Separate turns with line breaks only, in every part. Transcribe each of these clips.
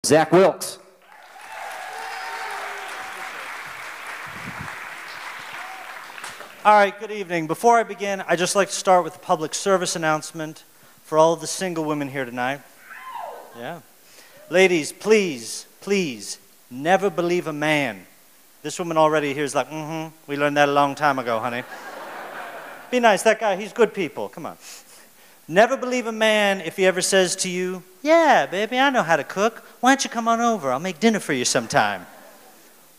Zach Wilks.
All right, good evening. Before I begin, I'd just like to start with a public service announcement for all of the single women here tonight. Yeah. Ladies, please, please, never believe a man. This woman already here is like, we learned that a long time ago, honey. Be nice, that guy, he's good people, come on. Never believe a man if he ever says to you, yeah, baby, I know how to cook. Why don't you come on over? I'll make dinner for you sometime.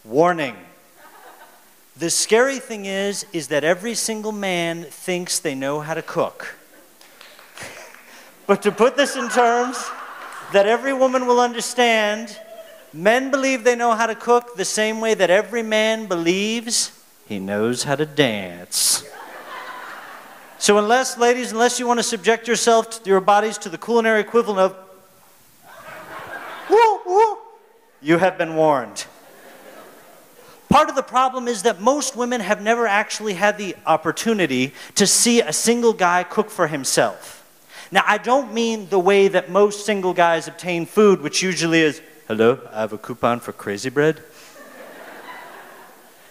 Warning. The scary thing is that every single man thinks they know how to cook. But to put this in terms that every woman will understand, men believe they know how to cook the same way that every man believes he knows how to dance. So ladies, unless you want to subject your bodies to the culinary equivalent of woo, woo, you have been warned. Part of the problem is that most women have never actually had the opportunity to see a single guy cook for himself. Now, I don't mean the way that most single guys obtain food, which usually is, hello, I have a coupon for crazy bread.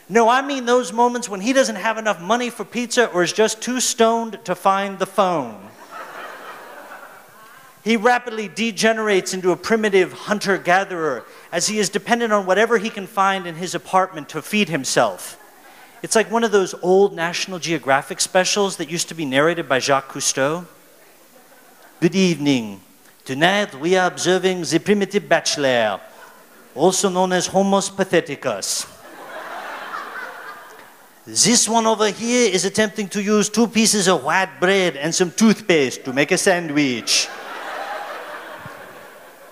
No, I mean those moments when he doesn't have enough money for pizza or is just too stoned to find the phone. He rapidly degenerates into a primitive hunter-gatherer as he is dependent on whatever he can find in his apartment to feed himself. It's like one of those old National Geographic specials that used to be narrated by Jacques Cousteau. Good evening. Tonight we are observing the primitive bachelor, also known as Homo patheticus. This one over here is attempting to use 2 pieces of white bread and some toothpaste to make a sandwich.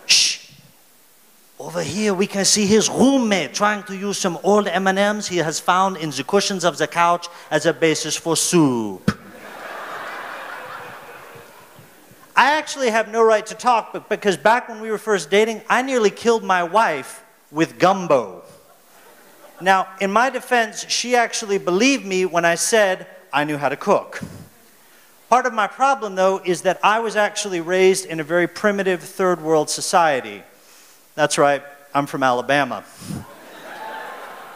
Shh. Over here we can see his roommate trying to use some old M&Ms he has found in the cushions of the couch as a basis for soup. I actually have no right to talk, but because back when we were first dating, I nearly killed my wife with gumbo. Now, in my defense, she actually believed me when I said I knew how to cook. Part of my problem, though, is that I was actually raised in a very primitive third world society. That's right, I'm from Alabama.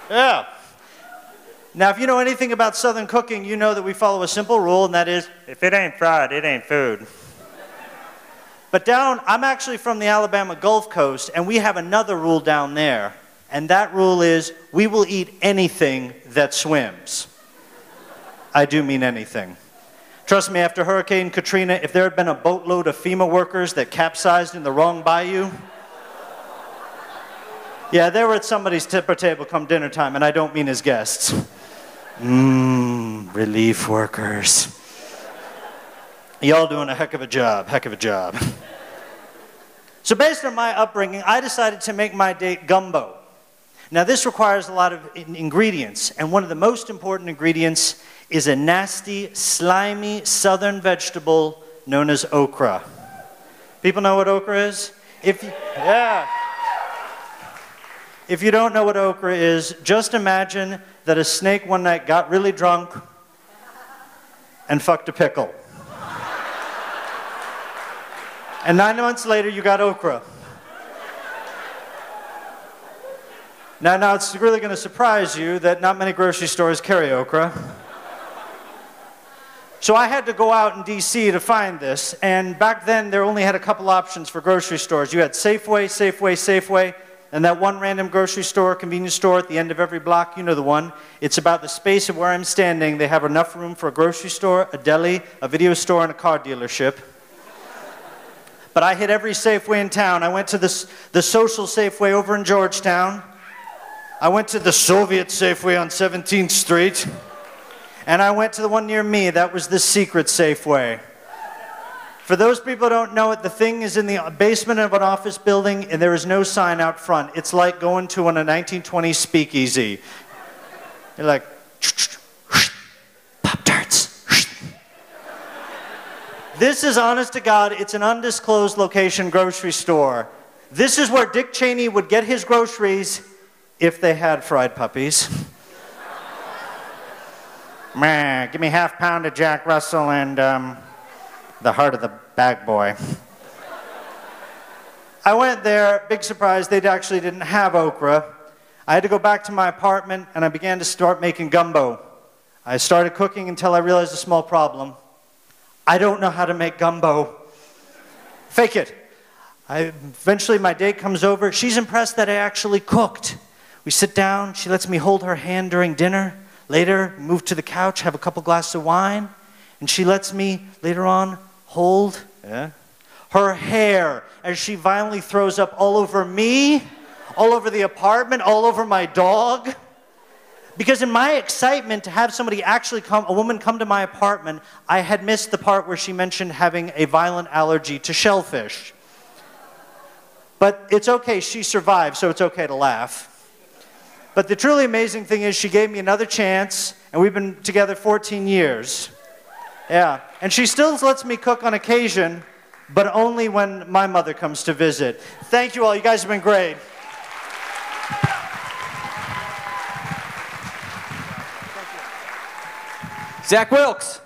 Yeah. Now, if you know anything about Southern cooking, you know that we follow a simple rule, and that is, if it ain't fried, it ain't food. But I'm actually from the Alabama Gulf Coast, and we have another rule down there. And that rule is, we will eat anything that swims. I do mean anything. Trust me, after Hurricane Katrina, if there had been a boatload of FEMA workers that capsized in the wrong bayou, yeah, they were at somebody's tipper table come dinner time, and I don't mean as guests. Relief workers. Y'all doing a heck of a job, heck of a job. So based on my upbringing, I decided to make my date gumbo. Now this requires a lot of ingredients, and one of the most important ingredients is a nasty, slimy southern vegetable known as okra. People know what okra is? If you don't know what okra is, just imagine that a snake one night got really drunk and fucked a pickle. And 9 months later, you got okra. Now it's really going to surprise you that not many grocery stores carry okra. So I had to go out in D.C. to find this, and back then they only had a couple options for grocery stores. You had Safeway, and that one random grocery store, convenience store at the end of every block, you know the one. It's about the space of where I'm standing. They have enough room for a grocery store, a deli, a video store, and a car dealership. But I hit every Safeway in town. I went to the social Safeway over in Georgetown. I went to the Soviet Safeway on 17th Street. And I went to the one near me. That was the secret Safeway. For those people who don't know it, the thing is in the basement of an office building, and there is no sign out front. It's like going to a 1920s speakeasy. You're like, Pop-Tarts. This is, honest to God, it's an undisclosed location grocery store. This is where Dick Cheney would get his groceries if they had fried puppies. Meh, give me half pound of Jack Russell and the heart of the bag boy. I went there, big surprise, they actually didn't have okra. I had to go back to my apartment, and I began to start making gumbo. I started cooking until I realized a small problem. I don't know how to make gumbo. Fake it. Eventually, my date comes over. She's impressed that I actually cooked. We sit down. She lets me hold her hand during dinner. Later, move to the couch, have a couple glasses of wine. And she lets me, later on, hold her hair as she violently throws up all over me, all over the apartment, all over my dog. Because in my excitement to have somebody actually come, a woman come to my apartment, I had missed the part where she mentioned having a violent allergy to shellfish. But it's okay, she survived, so it's okay to laugh. But the truly amazing thing is she gave me another chance, and we've been together 14 years. Yeah, and she still lets me cook on occasion, but only when my mother comes to visit. Thank you all, you guys have been great.
Zach Wilks.